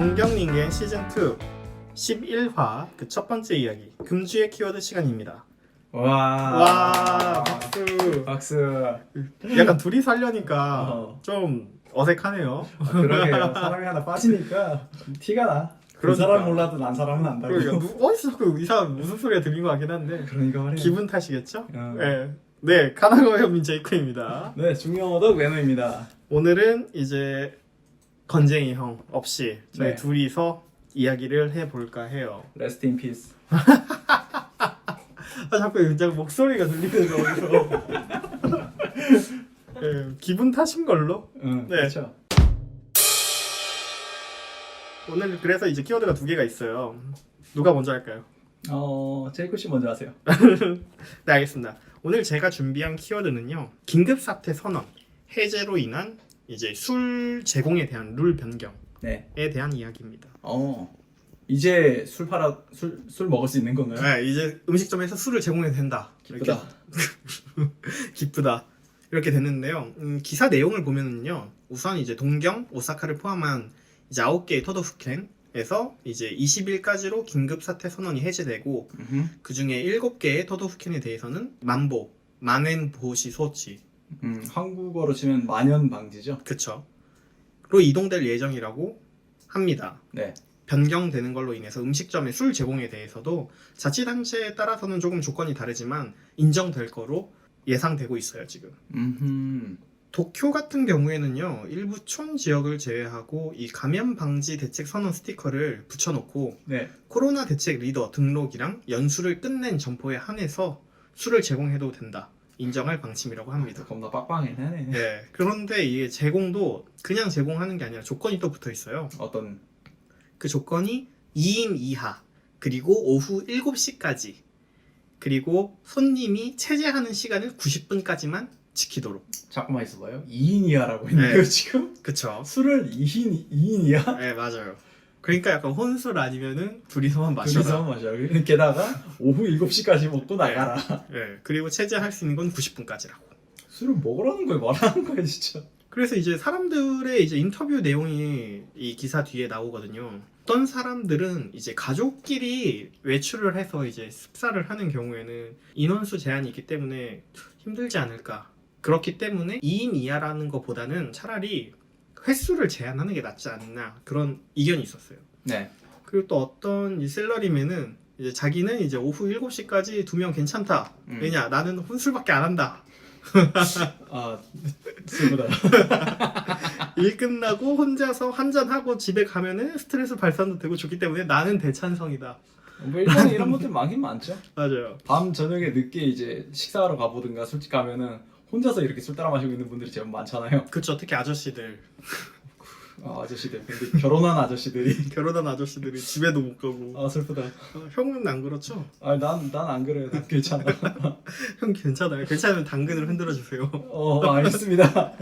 동경링겐 시즌2 11화 그 첫 번째 이야기 금주의 키워드 시간입니다. 와 박수. 박수. 약간 둘이 살려니까 좀 어색하네요. 그러게요. 사람이 하나 빠지니까 티가 나. 그 그러니까. 사람 몰라도 난 사람은 안다고. 그러니까 어디서 이 사람 무슨 소리가 들린 것 같긴 한데 그러니까 말이야. 기분 탓이겠죠? 네, 카나거 현민 제이크입니다. 네, 중요어덕 외노입니다. 오늘은 이제 건쟁이 형 없이 저희 네. 둘이서 이야기를 해볼까 해요. Rest in peace. 자꾸 그냥 목소리가 들리면서 어디서 네, 기분 탓인 걸로. 응, 네. 그렇죠. 오늘 그래서 이제 키워드가 두 개가 있어요. 누가 먼저 할까요? 제이크 씨 먼저 하세요. 네, 알겠습니다. 오늘 제가 준비한 키워드는요, 긴급 사태 선언, 해제로 인한 이제 술 제공에 대한 룰 변경에 네. 대한 이야기입니다. 이제 술 먹을 수 있는 건가요? 네, 이제 음식점에서 술을 제공해도 된다. 기쁘다. 이렇게 기쁘다. 이렇게 됐는데요. 기사 내용을 보면은요, 우선 이제 동경, 오사카를 포함한 이제 9개의 터도프켄에서 이제 20일까지로 긴급 사태 선언이 해제되고, 그 중에 7개의 터도프켄에 대해서는 만보, 만엔보시 소치, 한국어로 치면 만연 방지죠. 그쵸? 로 이동될 예정이라고 합니다. 네. 변경되는 걸로 인해서 음식점의 술 제공에 대해서도 자치단체에 따라서는 조금 조건이 다르지만 인정될 거로 예상되고 있어요, 지금. 도쿄 같은 경우에는요, 일부 촌 지역을 제외하고 이 감염 방지 대책 선언 스티커를 붙여놓고 네. 코로나 대책 리더 등록이랑 연수를 끝낸 점포에 한해서 술을 제공해도 된다. 인정할 방침이라고 합니다. 겁나 빡빡해 하네. 네. 그런데 이게 제공도 그냥 제공하는 게 아니라 조건이 또 붙어 있어요. 어떤? 그 조건이 2인 이하, 그리고 오후 7시까지, 그리고 손님이 체제하는 시간을 90분까지만 지키도록. 잠깐만 있어봐요. 2인 이하라고 했네요, 네. 지금? 그쵸? 술을 2인 이하? 네, 맞아요. 그러니까 약간 혼술 아니면은 둘이서만 마셔라. 둘이서 마셔. 게다가 오후 7시까지 먹고 나가라. 네, 그리고 체제할 수 있는 건 90분까지라고. 술을 먹으라는 거예요, 말하는 거예요, 진짜. 그래서 이제 사람들의 이제 인터뷰 내용이 이 기사 뒤에 나오거든요. 어떤 사람들은 이제 가족끼리 외출을 해서 이제 습사를 하는 경우에는 인원수 제한이 있기 때문에 힘들지 않을까. 그렇기 때문에 2인 이하라는 것보다는 차라리 횟수를 제한하는 게 낫지 않나, 그런 의견이 있었어요. 네. 그리고 또 어떤 이 셀러리맨은 이제 자기는 이제 오후 7시까지 2명 괜찮다. 왜냐, 나는 혼술밖에 안 한다. 슬프다. 일 끝나고 혼자서 한잔하고 집에 가면은 스트레스 발산도 되고 좋기 때문에 나는 대찬성이다. 뭐 일본에 이런 것들 많긴 많죠. 맞아요. 밤 저녁에 늦게 이제 식사하러 가보든가 술집 가면은 혼자서 이렇게 술 따라 마시고 있는 분들이 제법 많잖아요. 그쵸, 특히 아저씨들. 아저씨들. 근데 결혼한 아저씨들이. 결혼한 아저씨들이 집에도 못 가고. 슬프다. 형은 안 그렇죠? 난 안 그래요. 난 괜찮아. 형 괜찮아요. 괜찮으면 당근을 흔들어 주세요. 알겠습니다.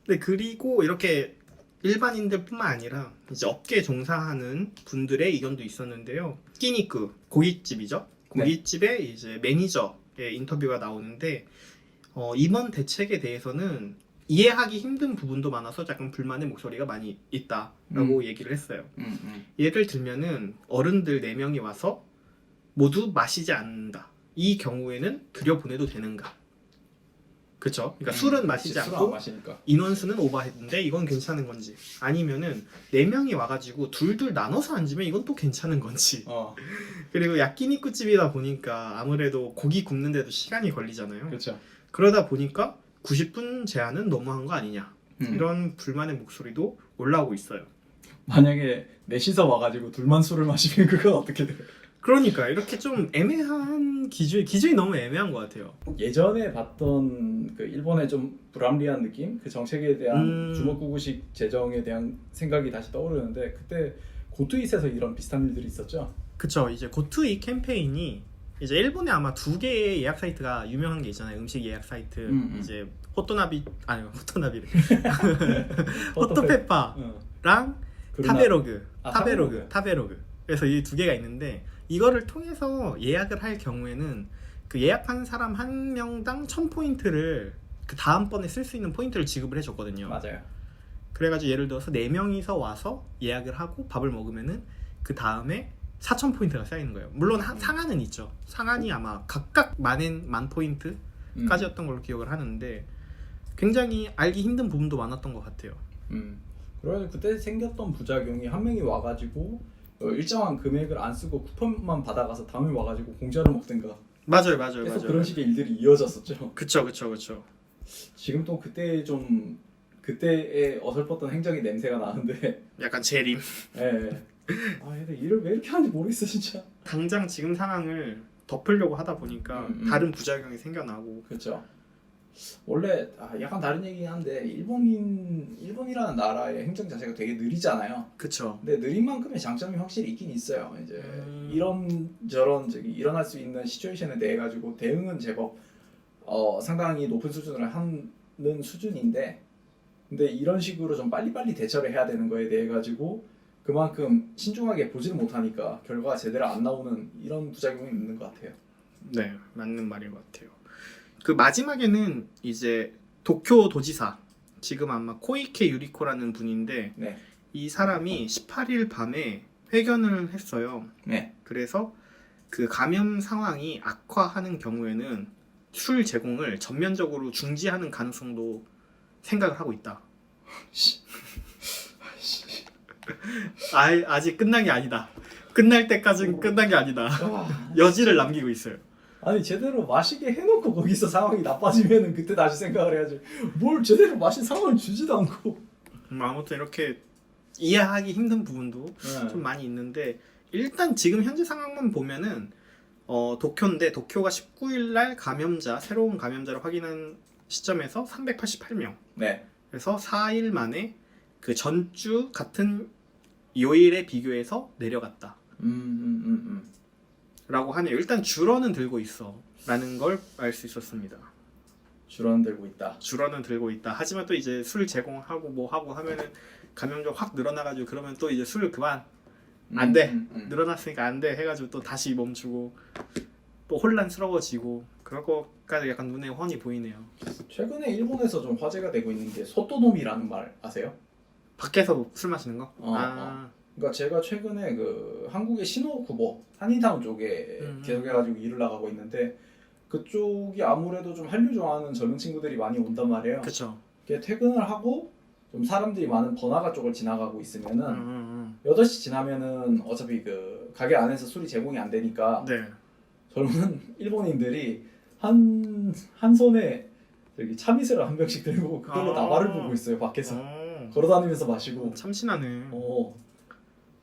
네, 그리고 이렇게 일반인들뿐만 아니라 이제 업계 종사하는 분들의 의견도 있었는데요. 끼니쿠 고깃집이죠. 고깃집의 이제 매니저의 인터뷰가 나오는데, 이번 대책에 대해서는 이해하기 힘든 부분도 많아서 약간 불만의 목소리가 많이 있다라고 얘기를 했어요. 예를 들면은 어른들 4명이 와서 모두 마시지 않는다. 이 경우에는 들여보내도 되는가? 그쵸? 그러니까 술은 마시지 술은 않고 안 마시니까. 인원수는 오버했는데 이건 괜찮은 건지, 아니면은 4명이 와가지고 둘둘 나눠서 앉으면 이건 또 괜찮은 건지. 그리고 야끼니쿠집이다 보니까 아무래도 고기 굽는데도 시간이 걸리잖아요. 그렇죠. 그러다 보니까 90분 제한은 너무한 거 아니냐, 이런 불만의 목소리도 올라오고 있어요. 만약에 넷이서 와가지고 둘만 술을 마시면 그건 어떻게 돼요? 그러니까 이렇게 좀 애매한 기준이 너무 애매한 것 같아요. 예전에 봤던 그 일본의 좀 불합리한 느낌, 그 정책에 대한 주먹구구식 재정에 대한 생각이 다시 떠오르는데, 그때 고투잇에서 이런 비슷한 일들이 있었죠. 그쵸. 이제 고투이 캠페인이 이제 일본에 아마 2개의 예약 사이트가 유명한 게 있잖아요. 음식 예약 사이트. 이제 호토나비래. 호토페파랑 타베로그. 그래서 이 2개가 있는데, 이거를 통해서 예약을 할 경우에는 그 예약한 사람 1명당 1000포인트를 그 다음번에 쓸 수 있는 포인트를 지급을 해줬거든요. 맞아요. 그래가지고 예를 들어서 4명이서 와서 예약을 하고 밥을 먹으면은 그 다음에 4,000포인트가 쌓이는 거예요. 물론 상한은 있죠. 상한이 아마 각각 만 포인트까지였던 걸로 기억을 하는데 굉장히 알기 힘든 부분도 많았던 것 같아요. 그래서 그때 생겼던 부작용이 한 명이 와가지고 일정한 금액을 안 쓰고 쿠폰만 받아가서 다음에 와가지고 공짜로 먹든가 맞아요. 계속 그런 식의 일들이 이어졌었죠. 그쵸. 지금 또 그때의 어설펐던 행정의 냄새가 나는데 약간 재림. 예. 아 얘들 일을 왜 이렇게 하는지 모르겠어 진짜. 당장 지금 상황을 덮으려고 하다 보니까 다른 부작용이 생겨나고. 그렇죠. 원래 약간 다른 얘기긴 한데 일본이라는 나라의 행정 자체가 되게 느리잖아요. 그쵸. 근데 느린 만큼의 장점이 확실히 있긴 있어요. 이제 이런저런 일어날 수 있는 시츄에이션에 대해 가지고 대응은 제법 상당히 높은 수준을 하는 수준인데, 근데 이런 식으로 좀 빨리빨리 대처를 해야 되는 거에 대해 가지고 그만큼 신중하게 보지를 못하니까 결과가 제대로 안 나오는 이런 부작용이 있는 것 같아요. 네, 맞는 말인 것 같아요. 그 마지막에는 이제 도쿄 도지사, 지금 아마 코이케 유리코라는 분인데 네. 이 사람이 18일 밤에 회견을 했어요. 네. 그래서 그 감염 상황이 악화하는 경우에는 술 제공을 전면적으로 중지하는 가능성도 생각을 하고 있다. 아직 끝난 게 아니다. 끝날 때까지는 끝난 게 아니다. 여지를 남기고 있어요. 아니 제대로 마시게 해놓고 거기서 상황이 나빠지면은 그때 다시 생각을 해야지. 뭘 제대로 마신 상황을 주지도 않고. 아무튼 이렇게 이해하기 힘든 부분도 좀 많이 있는데, 일단 지금 현재 상황만 보면은 도쿄인데 도쿄가 19일 날 새로운 감염자를 확인한 시점에서 388명. 네. 그래서 4일 만에 그 전주 같은 요일에 비교해서 내려갔다. 라고 하네요. 일단 줄어는 들고 있어 라는 걸 알 수 있었습니다. 줄어는 들고 있다. 줄어는 들고 있다. 하지만 또 이제 술 제공하고 뭐 하고 하면은 감염자 확 늘어나가지고 그러면 또 이제 술 그만 안 돼. 늘어났으니까 안 돼 해가지고 또 다시 멈추고 또 혼란스러워지고 그럴 것까지 약간 눈에 훤히 보이네요. 최근에 일본에서 좀 화제가 되고 있는 게 소토노미라는 말 아세요? 밖에서 술 마시는 거? 그러니까 제가 최근에 그 한국의 시노쿠보 한인타운 쪽에 계속해가지고 일을 나가고 있는데, 그쪽이 아무래도 좀 한류 좋아하는 젊은 친구들이 많이 온단 말이에요. 그렇죠. 퇴근을 하고 좀 사람들이 많은 번화가 쪽을 지나가고 있으면은 8시 지나면은 어차피 그 가게 안에서 술이 제공이 안 되니까 네. 젊은 일본인들이 한 손에 저기 참이슬을 한 병씩 들고 그걸로 나발을 불고 있어요. 밖에서 걸어다니면서 마시고. 참신하네.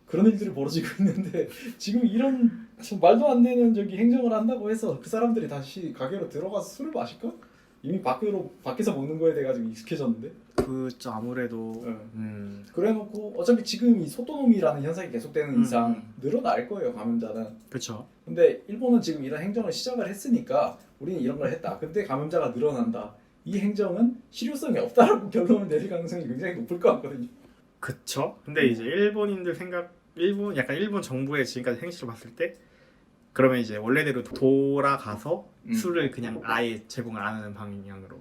그런 일들이 벌어지고 있는데 지금 이런 말도 안 되는 행정을 한다고 해서 그 사람들이 다시 가게로 들어가서 술을 마실까? 이미 밖에서 먹는 거에 대해 가지고 익숙해졌는데. 그죠, 아무래도. 그래놓고 어차피 지금 이 소토노미라는 현상이 계속되는 이상 늘어날 거예요, 감염자는. 그렇죠. 근데 일본은 지금 이런 행정을 시작을 했으니까 우리는 이런 걸 했다. 근데 감염자가 늘어난다. 이 행정은 실효성이 없다라고 결론을 내릴 가능성이 굉장히 높을 것 같거든요. 그쵸. 근데 이제 일본인들 일본 정부의 지금까지 행실을 봤을 때 그러면 이제 원래대로 돌아가서 술을 그냥 아예 제공을 안 하는 방향으로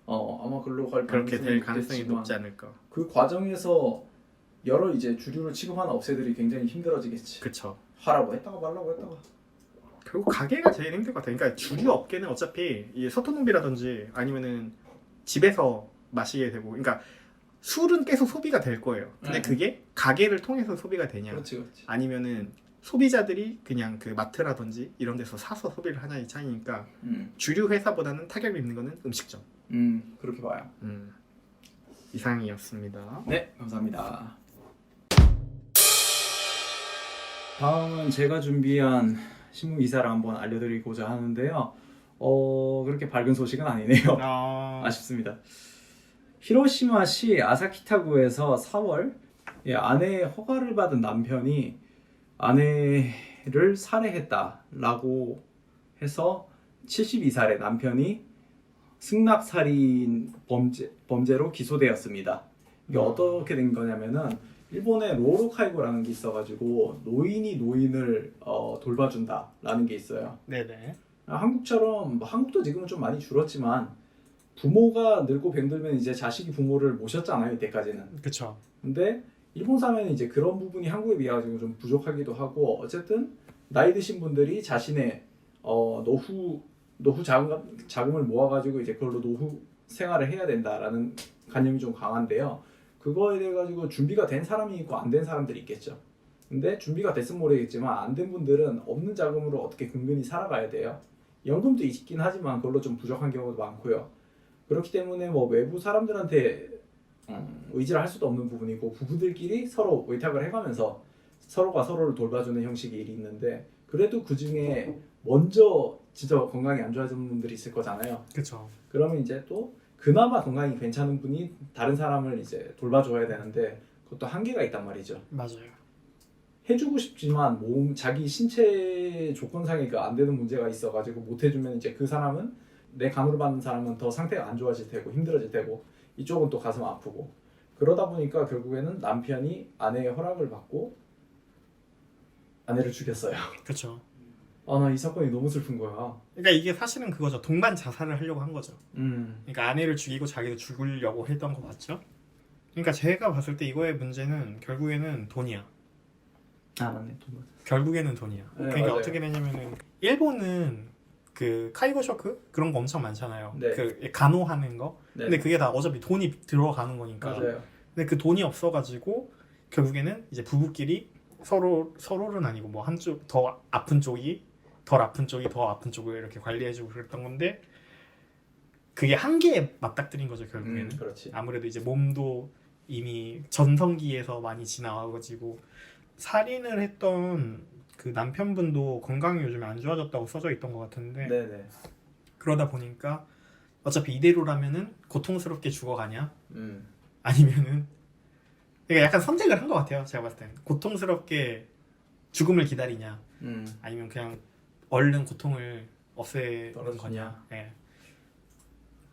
아마 글로 갈 그렇게 될 가능성이 높지 않을까. 그 과정에서 여러 이제 주류를 취급하는 업체들이 굉장히 힘들어지겠지. 그쵸. 하라고 했다가 말라고 했다가. 결국 가게가 제일 힘들 것 같아요. 그러니까 주류 업계는 어차피 이 소토노비라든지 아니면은 집에서 마시게 되고, 그러니까 술은 계속 소비가 될 거예요. 근데 그게 가게를 통해서 소비가 되냐, 그렇지. 아니면은 소비자들이 그냥 그 마트라든지 이런 데서 사서 소비를 하냐의 차이니까 주류 회사보다는 타격이 있는 거는 음식점. 그렇게 봐요. 이상이었습니다. 네, 감사합니다. 다음은 제가 준비한 신문 기사를 한번 알려드리고자 하는데요. 그렇게 밝은 소식은 아니네요. 아쉽습니다. 히로시마시 아사키타구에서 4월 아내의 허가를 받은 남편이 아내를 살해했다라고 해서 72살의 남편이 승낙살인 범죄로 기소되었습니다. 이게 어떻게 된 거냐면은 일본에 로로카이고라는 게 있어가지고 노인이 노인을 돌봐준다라는 게 있어요. 네네. 한국처럼 한국도 지금은 좀 많이 줄었지만 부모가 늙고 병들면 이제 자식이 부모를 모셨잖아요, 이때까지는. 그쵸. 근데 일본 사회는 이제 그런 부분이 한국에 비해 가지고 좀 부족하기도 하고, 어쨌든 나이 드신 분들이 자신의 노후 자금을 모아가지고 이제 그걸로 노후 생활을 해야 된다라는 관념이 좀 강한데요. 그거에 대해 가지고 준비가 된 사람이 있고 안 된 사람들이 있겠죠. 근데 준비가 됐으면 모르겠지만 안 된 분들은 없는 자금으로 어떻게 근근히 살아가야 돼요. 연금도 있긴 하지만 그걸로 좀 부족한 경우도 많고요. 그렇기 때문에 뭐 외부 사람들한테 의지를 할 수도 없는 부분이고, 부부들끼리 서로 의탁을 해가면서 서로가 서로를 돌봐주는 형식의 일이 있는데, 그래도 그 중에 먼저 진짜 건강이 안 좋아지는 분들이 있을 거잖아요. 그쵸. 그러면 이제 또 그나마 건강이 괜찮은 분이 다른 사람을 이제 돌봐줘야 되는데, 그것도 한계가 있단 말이죠. 맞아요. 해주고 싶지만 자기 신체 조건상에 안 되는 문제가 있어가지고 못 해주면 이제 그 사람은, 내 간호를 받는 사람은 더 상태가 안 좋아질 테고 힘들어질 테고, 이쪽은 또 가슴 아프고, 그러다 보니까 결국에는 남편이 아내의 허락을 받고 아내를 죽였어요. 그쵸. 아, 나 이 사건이 너무 슬픈 거야. 그러니까 이게 사실은 그거죠. 동반 자살을 하려고 한 거죠. 그러니까 아내를 죽이고 자기도 죽으려고 했던 거 맞죠? 그러니까 제가 봤을 때 이거의 문제는 결국에는 돈이야. 아, 맞네. 돈. 결국에는 돈이야. 네, 그러니까 맞아요. 어떻게 되냐면은 일본은 그 카이고 쇼크 그런 거 엄청 많잖아요. 네. 그 간호하는 거. 네. 근데 그게 다 어차피 돈이 들어가는 거니까. 맞아요. 근데 그 돈이 없어가지고 결국에는 이제 부부끼리 서로는 아니고 뭐 한쪽 더 아픈 쪽이 덜 아픈 쪽이 더 아픈 쪽을 이렇게 관리해주고 그랬던 건데, 그게 한계에 맞닥뜨린 거죠 결국에는. 그렇지. 아무래도 이제 몸도 이미 전성기에서 많이 지나와가지고, 살인을 했던 그 남편분도 건강이 요즘에 안 좋아졌다고 써져 있던 것 같은데, 네네. 그러다 보니까 어차피 이대로라면은 고통스럽게 죽어가냐 음. 아니면은, 그러니까 약간 선택을 한 것 같아요. 제가 봤을 땐 고통스럽게 죽음을 기다리냐 아니면 그냥 얼른 고통을 없애는 떨어지냐. 거냐. 네.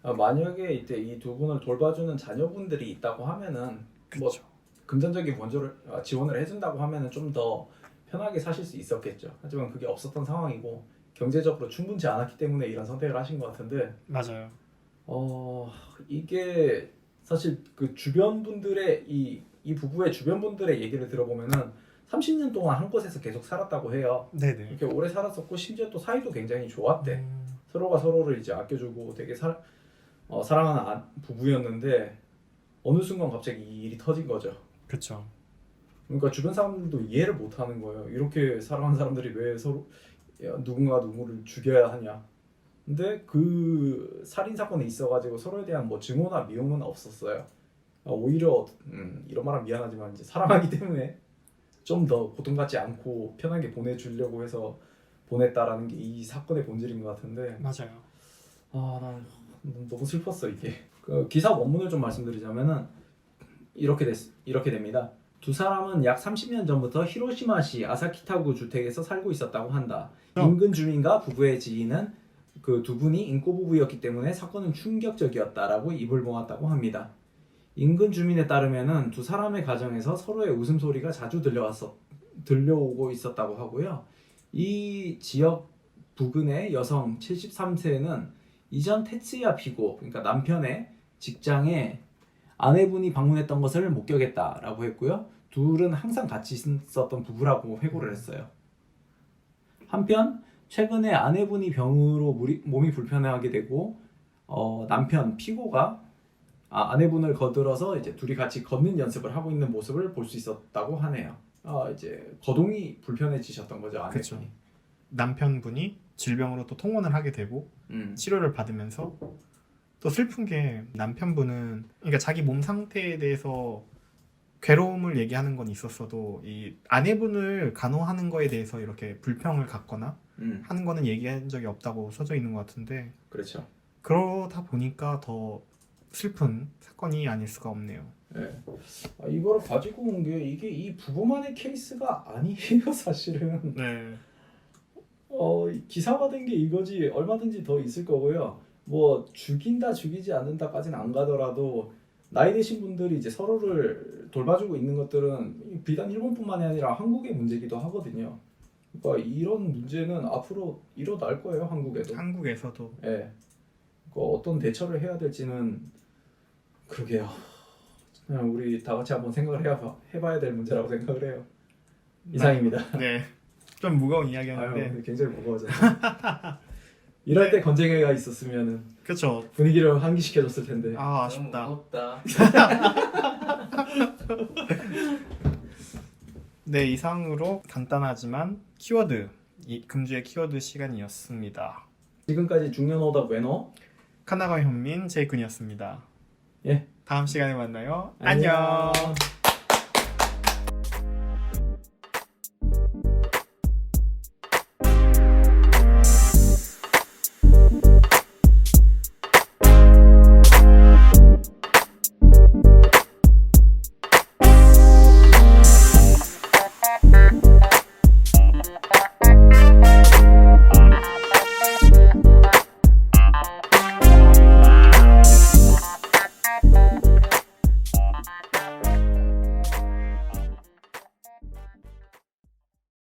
만약에 이때 이 두 분을 돌봐주는 자녀분들이 있다고 하면은, 뭐 그쵸. 금전적인 지원을 해준다고 하면은 좀 더 편하게 사실 수 있었겠죠. 하지만 그게 없었던 상황이고 경제적으로 충분치 않았기 때문에 이런 선택을 하신 것 같은데, 맞아요. 이게 사실 그 주변 분들의 이 부부의 주변 분들의 얘기를 들어보면은 30년 동안 한 곳에서 계속 살았다고 해요. 네네. 이렇게 오래 살았었고 심지어 또 사이도 굉장히 좋았대. 서로가 서로를 이제 아껴주고 되게 사랑하는 부부였는데, 어느 순간 갑자기 이 일이 터진 거죠. 그쵸. 그러니까 주변 사람들도 이해를 못 하는 거예요. 이렇게 사랑하는 사람들이 왜 서로 누군가 누구를 죽여야 하냐. 근데 그 살인 사건이 있어가지고 서로에 대한 뭐 증오나 미움은 없었어요. 오히려 이런 말은 미안하지만 이제 사랑하기 때문에 좀 더 고통받지 않고 편하게 보내주려고 해서 보냈다라는 게 이 사건의 본질인 것 같은데, 맞아요. 난 너무 슬펐어 이게. 그 기사 원문을 좀 말씀드리자면은 이렇게 됩니다. 두 사람은 약 30년 전부터 히로시마시 아사키타구 주택에서 살고 있었다고 한다. 인근 주민과 부부의 지인은 그 두 분이 인꼬 부부였기 때문에 사건은 충격적이었다라고 입을 모았다고 합니다. 인근 주민에 따르면은 두 사람의 가정에서 서로의 웃음소리가 자주 들려오고 있었다고 하고요. 이 지역 부근의 여성 73세는 이전 테츠야 피고, 그러니까 남편의 직장에 아내분이 방문했던 것을 목격했다라고 했고요. 둘은 항상 같이 있었던 부부라고 회고를 했어요. 한편 최근에 아내분이 병으로 몸이 불편하게 되고, 남편 피고가 아내분을 거들어서 이제 둘이 같이 걷는 연습을 하고 있는 모습을 볼 수 있었다고 하네요. 이제 거동이 불편해지셨던 거죠, 아내분이. 그쵸. 남편분이 질병으로 또 통원을 하게 되고 치료를 받으면서, 또 슬픈 게 남편분은 그러니까 자기 몸 상태에 대해서 괴로움을 얘기하는 건 있었어도 이 아내분을 간호하는 거에 대해서 이렇게 불평을 갖거나 하는 거는 얘기한 적이 없다고 써져 있는 것 같은데, 그렇죠. 그러다 보니까 더 슬픈 사건이 아닐 수가 없네요. 네. 이걸 가지고 온 게 이게 이 부부만의 케이스가 아니에요, 사실은. 네. 기사가 된 게 이거지 얼마든지 더 있을 거고요. 뭐 죽인다 죽이지 않는다까지는 안 가더라도 나이 드신 분들이 이제 서로를 돌봐주고 있는 것들은 비단 일본뿐만이 아니라 한국의 문제기도 하거든요. 그러니까 이런 문제는 앞으로 일어날 거예요, 한국에도. 한국에서도. 예. 어떤 대처를 해야 될지는 그러게요. 그냥 우리 다 같이 한번 생각을 해봐야 될 문제라고 생각을 해요. 이상입니다. 네. 좀 무거운 아유, 이야기였는데. 굉장히 무거워졌네. 이럴 때 건쟁이가 있었으면은 그쵸. 분위기를 환기시켜줬을 텐데. 아, 아쉽다. 너무 무겁다. 네, 이상으로 간단하지만 키워드, 이 금주의 키워드 시간이었습니다. 지금까지 중년오답 외노 카나가 현민 제이군이었습니다. 예. 다음 시간에 만나요. 안녕. 안녕.